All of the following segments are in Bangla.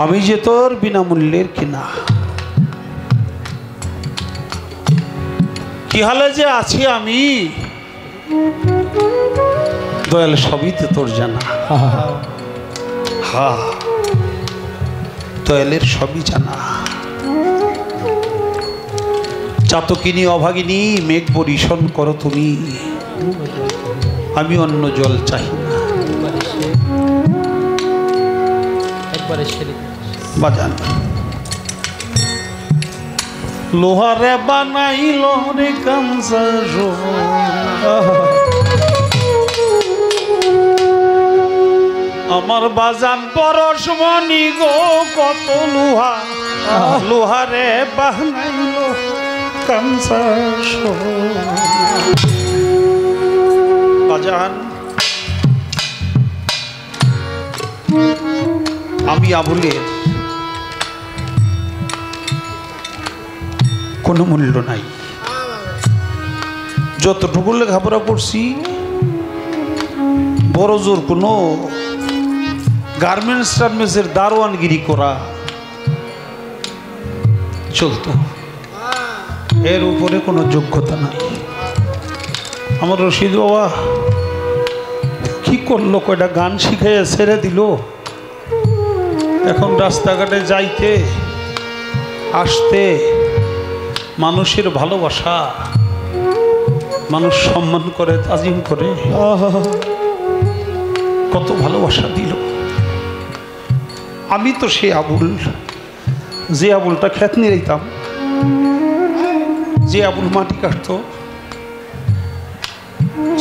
আমি যে তোর বিনামূল্যের কিনা, কি হালে যে আছি আমি দয়াল সবই তো তোর জানা। হা দয়ালের সবই জানা। চাতকিনী অভাগিনী মেঘ বরিশন করো তুমি, আমি অন্য জল চাই না। বাজান লোহারে বানাইল রে কাঞ্চা, আমার বাজান পরশমণি গো কত লোহা লোহারে বানাইল কাঞ্চা। বাজান আমি আবুলের কোনো মূল্য নাই। যতটুকু লেখাপড়া করছি বড় জোর কোনো গার্মেন্টসের দারোয়ানগিরি করা চলতো, এর উপরে কোনো যোগ্যতা নাই। আমার রশিদ বাবা কি করলো, কয়টা গান শিখাইয়া ছেড়ে দিল। এখন রাস্তাঘাটে যাইতে আসতে মানুষের ভালোবাসা, মানুষ সম্মান করে, তাজিম করে, কত ভালোবাসা দিল। আমি তো সে আবুল, যে আবুলটা খেত নিয়ে যেতাম, যে আবুল মাটি কাটতো,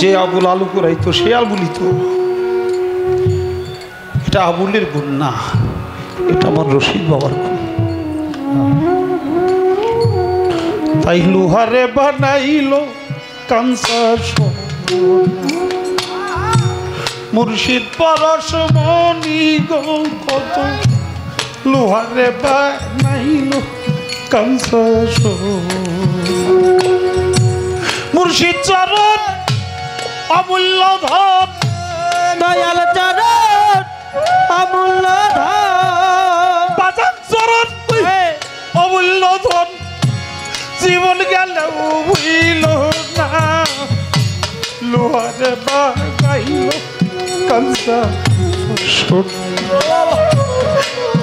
যে আবুল আলু কুড়াইতো, সে আবুলই তো। এটা আবুলের গুণ না, এটা আমার রশিদ বাবার গুণ। তাই লোহারে বানাইল কাঞ্চা মুর্শিদ পরশমণি গো কত লোহারে বানাইল কাঞ্চা। মুর্শিদ চরণ অমূল্য ধন, দয়াল চরণ অমূল্য ধন, বাজান চরণ অমূল্য ধন, জীবন গেল ভুইল না লোহারে বানাইল কাঞ্চা।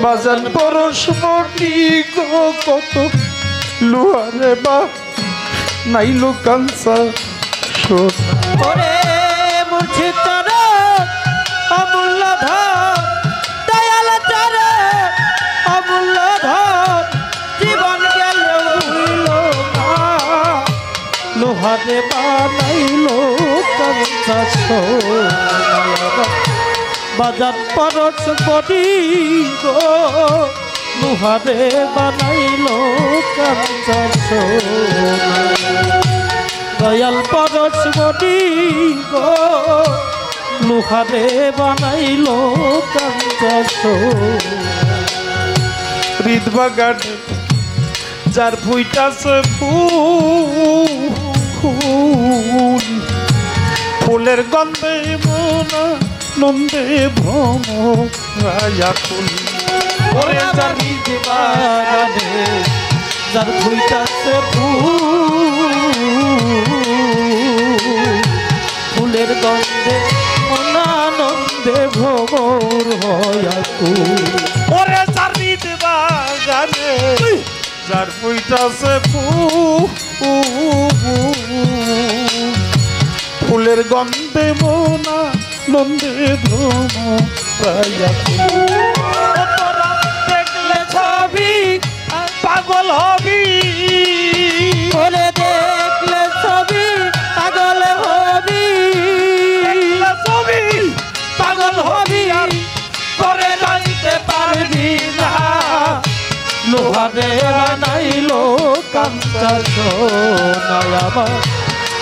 বাজান পরশমণি গো কত লোহারে বানাইল কাঞ্চা। ওরে মুর্শিদ চরণ অমূল্য ধন, দয়াল চরণ অমূল্য ধন, জীবন গেল ভুইল না লোহারে বানাইল কাঞ্চা। বাজার পরশমণি গো লোহারে বানাইল কাঞ্চা। দয়াল পরশমণি গো লোহারে বানাইল কাঞ্চা। হৃদ বাগান যার ফুইটাছে ফুল, ফুলের গন্ধে মনা নন্দে ভ্রমরায়াকুল। ওরে যার হৃদ বাগানে যার ফুইটাছে ফুলের গন্ধে মনানন্দে ভ্রমর হয়াকুল। ওরে যার হৃদ বাগানে যার ফুইটাছে ফুলের গন্ধে মনা নন্দে ভ্রমরায়াকুল। দেখলে ছবি পাগল হবি, ওরে দেখলে ছবি পাগল হবি, ছবি পাগল হবি করে রাখতে পারবি না লোহারে বানাইল কাঞ্চা। সোনায়ামা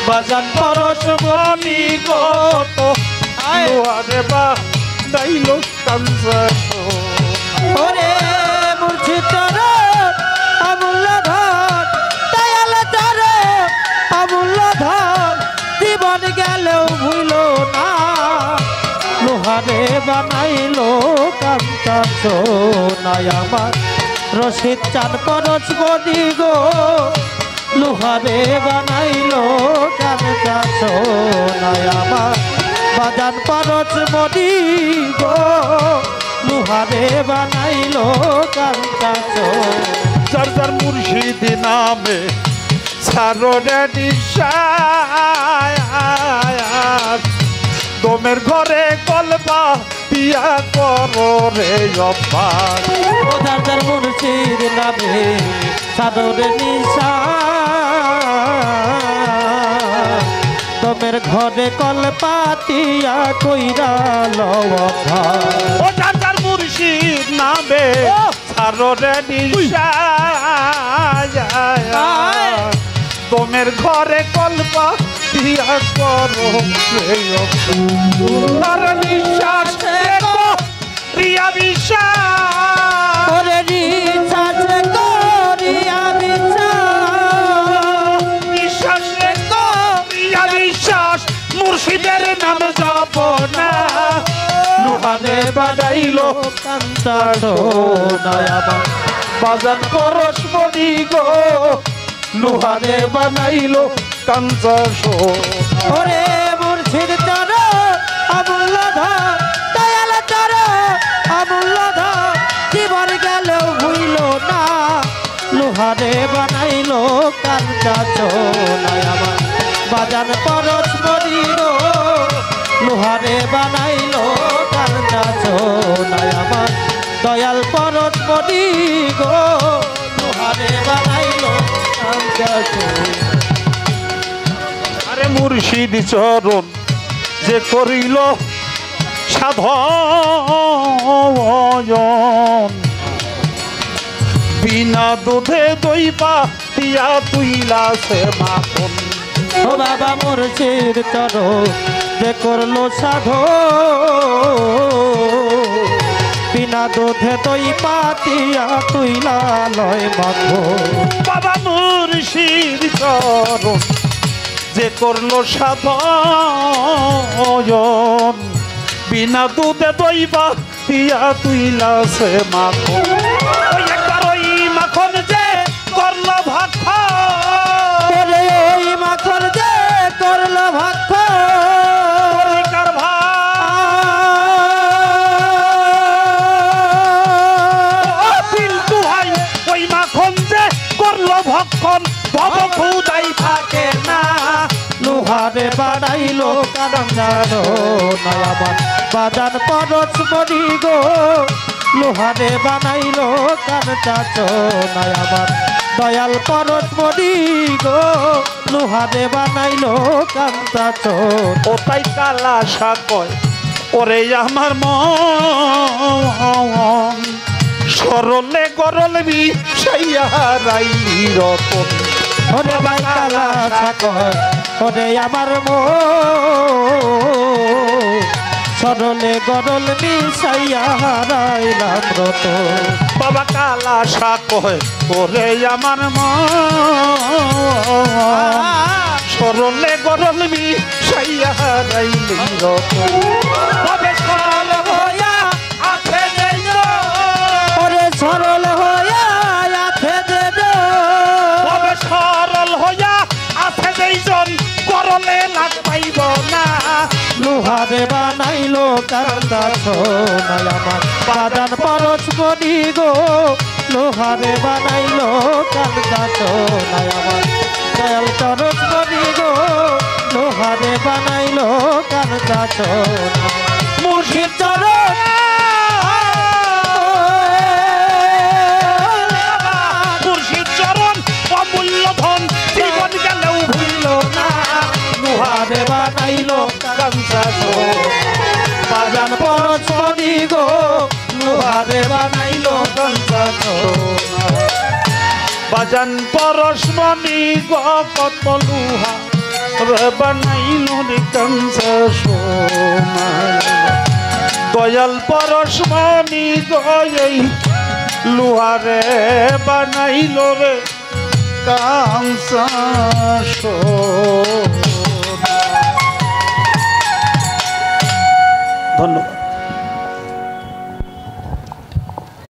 বাজান পরশমণি কত লোহারে বানাইল কাঞ্চা। ওরে মুর্শিদ চরণ অমূল্য ধন, দয়াল চরণ অমূল্য ধন, জীবন গেলেও ভুইল না লোহারে বানাইল কাঞ্চা। কান্তা সোনায় আমার রশিদ চান পরশ বডি গো লোহারে বানাইলো কান্তা সোনায় আমার বাজান পরশ বডি গো লোহারে বানাইলো কান্তা যার যার মুর্শিদ নামে সারোরে নিশায় তোমের ঘরে কলবা পিয়া করো রে অভ্যাস যার যার মুর্শিদ নামে সারোরে নিশা তোমের ঘরে কলপাতিয়া কইরা লওয়া ও যার যার মুর্শিদ নামে সারোরে নিশায় তোমের ঘরে কলবা পিয়া করো রে অভ্যাস নিঃশ্বাস রিয়া বিশ্বাস ওরে নিঃশ্বাস করিয়া বিশ্বাস রিয়া বিশ্বাস মুর্শিদের নাম জপ না লোহারে বাজাইলো কান্তা সোনায় আমার বাজান পরশ বডি গো লোহারে বানাইলো কাঞ্চা ওরে মুর্শিদ চর অমূল্য ধর দয়াল চর অমূল্য ধর জীবন গেলেও ভুইল না লোহারে বানাইলো কান্তা সোনায় আমার বাজান পরশ বডি গো লোহারে বানাইলো কান্তা সোনায় আমার দয়াল পরশ বডি গো লোহারে বানাইলো কান্তা সোনায় আরে মুর্শিদ চরণ যে করিল সাধন বিনা দুধে দই পাতিয়া তুইলা সে মাখন ও বাবা মুর্শিদ চর যে করলো সাধো বিনা দুধে দই পাতিয়া তুইলা লয় মাখো বাবা মুর্শিদ চরণ যে করলো সাধন বিনা দুধে দই পাতিয়া তুইলা সে মাখন ওই একবার ওই মাখন যে করলো ভক্ষণ ওরে ওই মাখন যে করলো ভাক্ষ কার ভাই ওই মাখন যে করলো ভক্ষণ ভব খুদাই থাকে না লোহারে বাড়াইলো কান্তা সোনায় আমার বাজান পরশ বডি গো লোহারে বানাইলো কান্তা সোনায় আমার দয়াল পরশ বডি গো লোহারে বানাইলো কান্তা সোনায় ও তাই কালা কয় ওরে আমার মন সরলে গরল বিষাইয়া রাইলি রতন ওরে ভাই কালা সাকর ওরে আমার মো সরলে গরল মিশাইয়া হারাইলাম রত বাবা কালা কয় ওরে আমার মন সরলে গরল বিষাইয়া রাইলি রতন তবে সরল হইয়া আছে ওরে সরল হইয়া আছে তবে সরল হইয়া আছে যেইজন করলে লাগ পাইব না লোহারে বানাইলো কান্তা সোনায় আমার বাজান পরশ বডি গো লোহারে বানাইলো কান্তা সোনায় আমার দয়াল পরশ বডি গো লোহারে বানাইলো কান্তা সোনায় মুর্শিদ চরণ মুর্শিদ চরণ অমূল্য ধন জীবন গেলেও ভুইল না লোহারে বানাইলো কাঞ্চা বাজান পরশ বডি গো লোহারে বানাইলো কান্তা সোনায় বাজান পরশমণি কত লুহা রে বানাইল রে কাঞ্চা দয়াল পরশমণি গই লুহারে বানাইল রে কাঞ্চা ধন্যবাদ।